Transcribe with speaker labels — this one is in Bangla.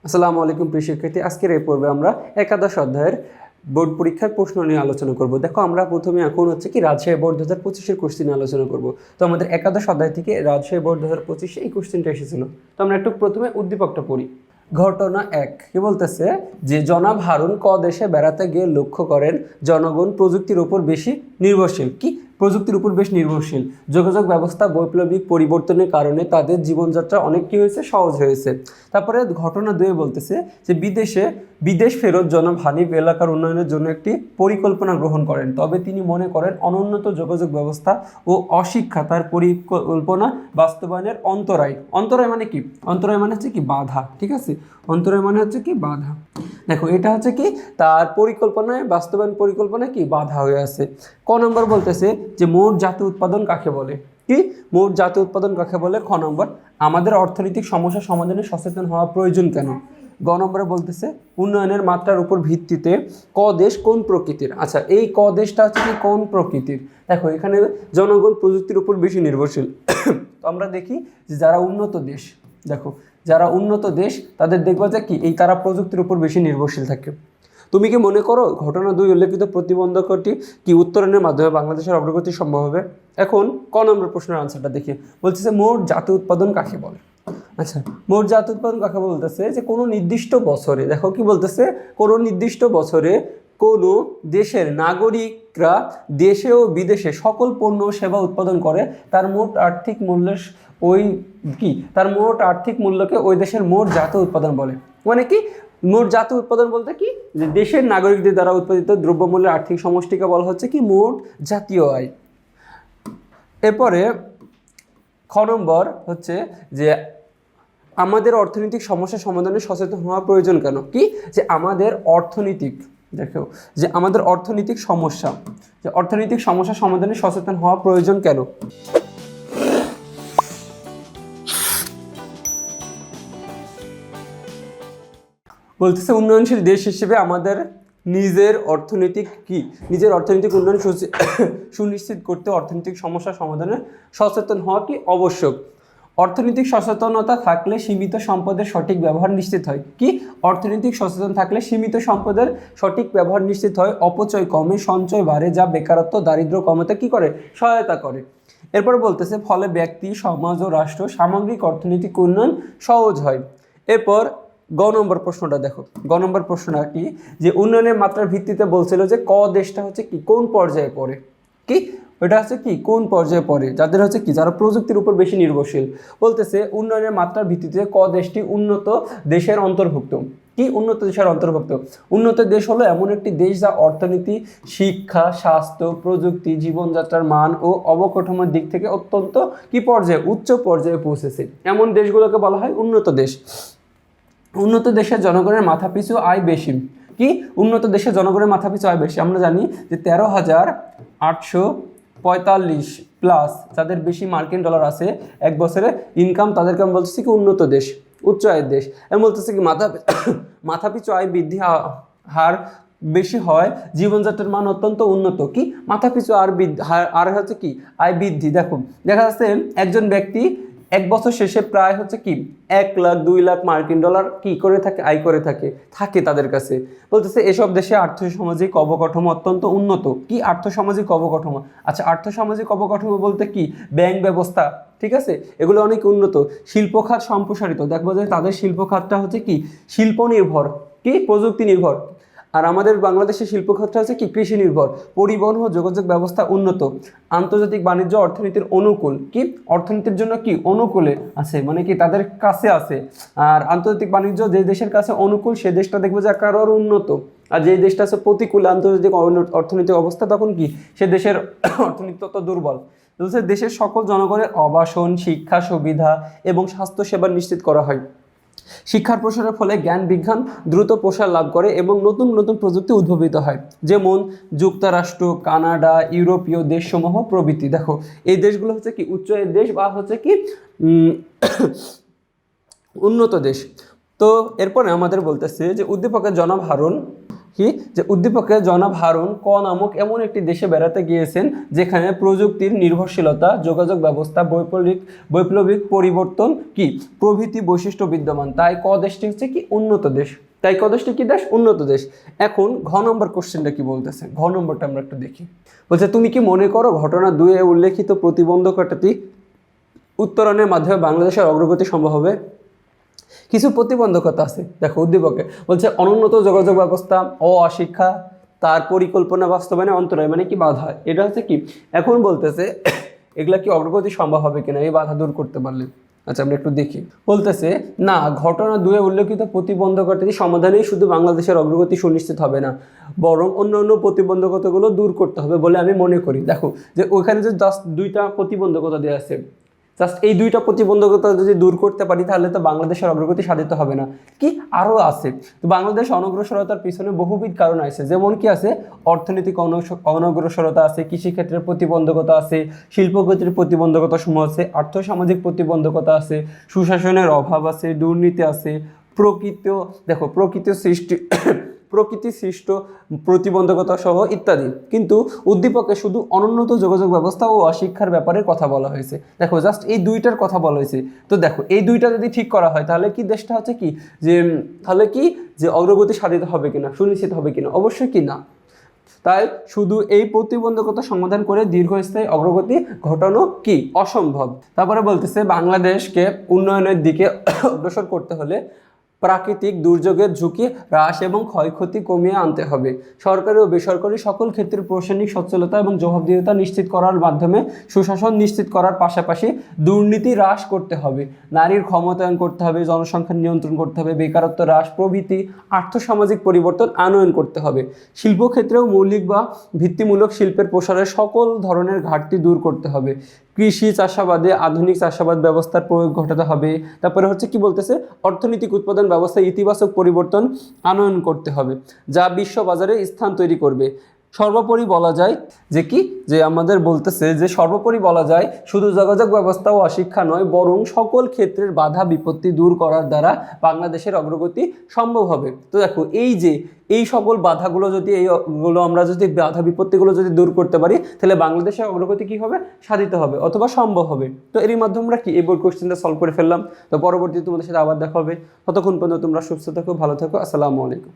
Speaker 1: আসসালামু আলাইকুম প্রিয় শিক্ষার্থী। আজকের এই পর্বে আমরা একাদশ অধ্যায়ের বোর্ড পরীক্ষার প্রশ্ন নিয়ে আলোচনা করব। দেখো আমরা প্রথমে এখন হচ্ছে কি রাজশাহী বোর্ড 2025-এর কোশ্চেন নিয়ে আলোচনা করব। তো আমাদের একাদশ অধ্যায় থেকে রাজশাহী বোর্ড 2025 এই কোশ্চেনটা এসেছিল। তো আমরা একটু প্রথমে উদ্দীপকটা পড়ি। ঘটনা 1 কি বলতেছে যে জনাব হারুন দেশে বেড়াতে গিয়ে লক্ষ্য করেন জনগণ প্রযুক্তির উপর বেশি নির্ভরশীল। কি প্রযুক্তির উপর বেশ নির্ভরশীল। যোগাযোগ ব্যবস্থা বৈপ্লবিক পরিবর্তনের কারণে তাদের জীবনযাত্রা অনেক কি হয়েছে, সহজ হয়েছে। তারপরে ঘটনা 2 বলতেছে যে বিদেশ ফেরত জনাব হানিফ এলাকার উন্নয়নের জন্য একটি পরিকল্পনা গ্রহণ করেন, তবে তিনি মনে করেন অনুন্নত যোগাযোগ ব্যবস্থা ও অশিক্ষা তার পরিকল্পনা বাস্তবায়নের অন্তরায় মানে কি, অন্তরায় মানে হচ্ছে কি বাধা। ঠিক আছে, অন্তরায় মানে হচ্ছে কি বাধা। দেখো এটা হচ্ছে কি তার বাস্তবায়ন পরিকল্পনায় কি বাধা হয়ে আছে। ক নম্বর বলতেছে যে মোট জাতীয় উৎপাদন কাকে বলে। কি মোট জাতীয় উৎপাদন কাকে বলে। খ নম্বর আমাদের অর্থনৈতিক সমস্যা সমাধানে সচেতন হওয়া প্রয়োজন কেন। গ নম্বরে বলতেছে উন্নয়নের মাত্রার উপর ভিত্তিতে ক দেশ কোন প্রকৃতির। আচ্ছা এই ক দেশটা হচ্ছে কি কোন প্রকৃতির। দেখো এখানে জনগণ প্রযুক্তির উপর বেশি নির্ভরশীল। তো আমরা দেখি যে যারা উন্নত দেশ, দেখো যারা উন্নত দেশ তাদের দেখবা যে কি এই তারা প্রযুক্তির উপর বেশি নির্ভরশীল থাকে। তুমি কি মনে করো ঘটনা 2 উল্লেখিত প্রতিবন্ধকটি কি উত্তরণের মাধ্যমে বাংলাদেশের অগ্রগতি সম্ভব হবে। এখন ক নম্বর প্রশ্নের আনসারটা দেখি। বলতেছে মোট জাতীয় উৎপাদন কাকে বলে। আচ্ছা মোট জাতীয় উৎপাদন কাকে বলতেছে যে কোনো নির্দিষ্ট বছরে, দেখো কি বলতেছে কোনো নির্দিষ্ট বছরে কোনো দেশের নাগরিকরা দেশে ও বিদেশে সকল পণ্য ও সেবা উৎপাদন করে তার মোট আর্থিক মূল্যের তার মোট আর্থিক মূল্যকে ওই দেশের মোট জাতীয় উৎপাদন বলে। মানে কি মোট জাতীয় উৎপাদন বলতে কি যে দেশের নাগরিকদের দ্বারা উৎপাদিত দ্রব্যমূল্যের আর্থিক সমষ্টিকে বলা হচ্ছে কি মোট জাতীয় আয়। এরপরে খ নম্বর হচ্ছে যে আমাদের অর্থনৈতিক সমস্যা সমাধানে সচেতন হওয়া প্রয়োজন কেন। কি যে আমাদের অর্থনৈতিক সমস্যা সমাধানে সচেতন হওয়া প্রয়োজন কেন। বলতেছে উন্নয়নশীল দেশ হিসেবে আমাদের নিজের অর্থনৈতিক উন্নয়ন সুনিশ্চিত করতে অর্থনৈতিক সমস্যা সমাধানে সচেতন হওয়া কি আবশ্যক। অর্থনৈতিক সচেতনতা থাকলে সীমিত সম্পদের সঠিক ব্যবহার নিশ্চিত হয়। কি অর্থনৈতিক সচেতন থাকলে সীমিত সম্পদের সঠিক ব্যবহার নিশ্চিত হয়, অপচয় কমে, সঞ্চয় বাড়ে, যা বেকারত্ব দারিদ্র্য কমাতে কি করে সহায়তা করে। এরপর বলতেছে ফলে ব্যক্তি সমাজ ও রাষ্ট্র সামগ্রিক অর্থনৈতিক উন্নয়ন সহজ হয়। এরপর গ নম্বর প্রশ্নটা দেখো। গ নম্বর প্রশ্নটা কি যে উন্নয়নের মাত্রার ভিত্তিতে বলছিল যে ক দেশটা হচ্ছে কি কোন পর্যায়ে পড়ে। কি ওটা হচ্ছে কি কোন পর্যায়ে পড়ে, যাদের হচ্ছে কি যারা প্রযুক্তির উপর বেশি নির্ভরশীল। বলতেছে উন্নয়নের মাত্রার ভিত্তিতে ক দেশটি উন্নত দেশের অন্তর্ভুক্ত। কি উন্নত দেশের অন্তর্ভুক্ত। উন্নত দেশ হলো এমন একটি দেশ যা অর্থনীতি, শিক্ষা, স্বাস্থ্য, প্রযুক্তি, জীবনযাত্রার মান ও অবকাঠামোর দিক থেকে অত্যন্ত কি পর্যায়ে উচ্চ পর্যায়ে পৌঁছেছে, এমন দেশগুলোকে বলা হয় উন্নত দেশ। উন্নত দেশের জনগণের মাথাপিছু আয় বেশি। কি উন্নত দেশের জনগণের মাথাপিছু আয় বেশি। আমরা জানি যে 13,845 প্লাস যাদের বেশি মার্কিন ডলার আছে এক বছরে ইনকাম, তাদেরকে আমি বলতেছি কি উন্নত দেশ, উচ্চ আয়ের দেশ। আমি বলতেছি কি মাথাপিছু আয় বৃদ্ধি হার বেশি হয়, জীবনযাত্রার মান অত্যন্ত উন্নত। কি মাথাপিছু আর হচ্ছে কি আয় বৃদ্ধি। দেখো দেখা যাচ্ছে একজন ব্যক্তি এক বছর শেষে প্রায় হচ্ছে কি 1 লাখ 2 লাখ মার্কিন ডলার কি করে থাকে আয় করে থাকে তাদের কাছে। বলতেছে এসব দেশে আর্থসামাজিক অবকাঠামো অত্যন্ত উন্নত। কি আর্থসামাজিক অবকাঠামো। আচ্ছা আর্থসামাজিক অবকাঠামো বলতে কি ব্যাংক ব্যবস্থা, ঠিক আছে, এগুলো অনেক উন্নত। শিল্প খাত সম্প্রসারিত, দেখবো যে তাদের শিল্প খাতটা হচ্ছে কি শিল্প নির্ভর, কি প্রযুক্তি নির্ভর। আর আমাদের বাংলাদেশের শিল্প খাতটা হচ্ছে কি কৃষি নির্ভর। পরিবহন ও যোগাযোগ ব্যবস্থা উন্নত। আন্তর্জাতিক বাণিজ্য অর্থনীতির অনুকূল। কি অর্থনীতির জন্য কি অনুকূলে আছে, মানে কি তাদের কাছে আছে। আর আন্তর্জাতিক বাণিজ্য যে দেশের কাছে অনুকূল সে দেশটা দেখবো যে আরও উন্নত। আর যে দেশটা আছে প্রতিকূল আন্তর্জাতিক অর্থনৈতিক অবস্থা, তখন কি সে দেশের অর্থনীতি তত দুর্বল। দেশের সকল জনগণের আবাসন, শিক্ষা সুবিধা এবং স্বাস্থ্যসেবা নিশ্চিত করা হয়। শিক্ষার প্রসারের ফলে জ্ঞান বিজ্ঞান দ্রুত প্রসার লাভ করে এবং নতুন নতুন প্রযুক্তি উদ্ভাবিত হয়, যেমন যুক্তরাষ্ট্র, কানাডা, ইউরোপীয় দেশসমূহ প্রভৃতি। দেখো এই দেশগুলো হচ্ছে কি উচ্চ আয়ের দেশ বা হচ্ছে কি উন্নত দেশ। তো এরপরে আমাদের বলতেছে যে উদ্দীপকের জনাব হারুন কি যে উদ্দীপকে জনাব হারুন ক নামক এমন একটি দেশে বেড়াতে গিয়েছেন যেখানে প্রযুক্তির নির্ভরশীলতা, যোগাযোগ ব্যবস্থা, বৈপ্লবিক পরিবর্তন কি প্রভৃতি বৈশিষ্ট্য বিদ্যমান। তাই ক দেশটি হচ্ছে কি উন্নত দেশ। তাই ক দেশটি কি দেশ? উন্নত দেশ। এখন ঘ নম্বর কোশ্চেনটা কি বলতেছে, ঘ নম্বরটা আমরা একটু দেখি। বলছে তুমি কি মনে করো ঘটনা 2-এ উল্লেখিত প্রতিবন্ধকতাটি উত্তরণের মাধ্যমে বাংলাদেশের অগ্রগতি সম্ভব হবে? কিছু প্রতিবন্ধকতা আছে, দেখো উদ্দীপকে বলছে অনুন্নত যোগাযোগ ব্যবস্থা, অশিক্ষা, তার পরিকল্পনা বাস্তবায়নে অন্তরায় মানে কি বাধা। এটা হচ্ছে কি এখন বলতেছে এগুলা কি অগ্রগতি সম্ভব হবে কিনা এই বাধা দূর করতে পারলে। আচ্ছা আমরা একটু দেখি। বলতেছে না, ঘটনা 2-এ উল্লেখিত প্রতিবন্ধকতাটি সমাধানেই শুধু বাংলাদেশের অগ্রগতি সুনিশ্চিত হবে না, বরং অন্যান্য প্রতিবন্ধকতাগুলো দূর করতে হবে বলে আমি মনে করি। দেখো যে ওইখানে যে জাস্ট 2টা প্রতিবন্ধকতা দেওয়া আছে, জাস্ট এই 2টা প্রতিবন্ধকতা যদি দূর করতে পারি তাহলে তো বাংলাদেশের অগ্রগতি সাধিত হবে না, কি আরও আছে। তো বাংলাদেশ অনগ্রসরতার পিছনে বহুবিধ কারণ আছে, যেমন কি আছে অর্থনৈতিক অনগ্রসরতা আছে, কৃষিক্ষেত্রের প্রতিবন্ধকতা আছে, শিল্পগতির প্রতিবন্ধকতা সমূহ আছে, আর্থসামাজিক প্রতিবন্ধকতা আছে, সুশাসনের অভাব আছে, দুর্নীতি আছে, প্রকৃতি সৃষ্ট প্রতিবন্ধকতা সহ ইত্যাদি। কিন্তু উদ্দীপকে শুধু অনুন্নত যোগাযোগ ব্যবস্থা ও অশিক্ষার ব্যাপারে কথা বলা হয়েছে। দেখো জাস্ট এই 2টার কথা বলা হয়েছে। তো দেখো এই 2টা যদি ঠিক করা হয় তাহলে কি দেশটা হচ্ছে কি যে অগ্রগতি সাধিত হবে কিনা, সুনিশ্চিত হবে কিনা? অবশ্যই কি না। তাই শুধু এই প্রতিবন্ধকতা সমাধান করে দীর্ঘস্থায়ী অগ্রগতি ঘটানো কি অসম্ভব। তারপরে বলতেছে বাংলাদেশকে উন্নয়নের দিকে অগ্রসর করতে হলে প্রাকৃতিক দুর্যোগের ঝুঁকি হ্রাস এবং ক্ষয়ক্ষতি কমিয়ে আনতে হবে। সরকারি ও বেসরকারি সকল ক্ষেত্রে প্রশাসনিক সচ্ছলতা এবং জবাবদিহিতা নিশ্চিত করার মাধ্যমে সুশাসন নিশ্চিত করার পাশাপাশি দুর্নীতি হ্রাস করতে হবে, নারীর ক্ষমতায়ন করতে হবে, জনসংখ্যা নিয়ন্ত্রণ করতে হবে, বেকারত্ব হ্রাস প্রভৃতি আর্থসামাজিক পরিবর্তন আনয়ন করতে হবে। শিল্পক্ষেত্রেও মৌলিক বা ভিত্তিমূলক শিল্পের প্রসারের সকল ধরনের ঘাটতি দূর করতে হবে। কৃষি চাষাবাদে আধুনিক চাষাবাদ ব্যবস্থার প্রয়োগ ঘটাতে হবে। তারপরে হচ্ছে কি বলতেছে অর্থনৈতিক উৎপাদন ব্যবস্থায় ইতিবাচক পরিবর্তন আনয়ন করতে হবে, যা বিশ্ব বাজারে স্থান তৈরি করবে। সর্বোপরি বলা যায় সর্বোপরি বলা যায় শুধু যোগাযোগ ব্যবস্থা ও অশিক্ষা নয়, বরং সকল ক্ষেত্রের বাধা বিপত্তি দূর করার দ্বারা বাংলাদেশের অগ্রগতি সম্ভব হবে। তো দেখো এই সকল বাধাগুলো আমরা যদি বাধা বিপত্তিগুলো যদি দূর করতে পারি তাহলে বাংলাদেশের অগ্রগতি কি হবে? সাধিত হবে অথবা সম্ভব হবে। তো এরই মাধ্যমে আমরা কি এই বোর্ড কোশ্চেনটা সলভ করে ফেললাম। তো পরবর্তীতে তোমাদের সাথে আবার দেখা হবে। ততক্ষণ পর্যন্ত তোমরা সুস্থ থাকো, ভালো থাকো। আসসালামু আলাইকুম।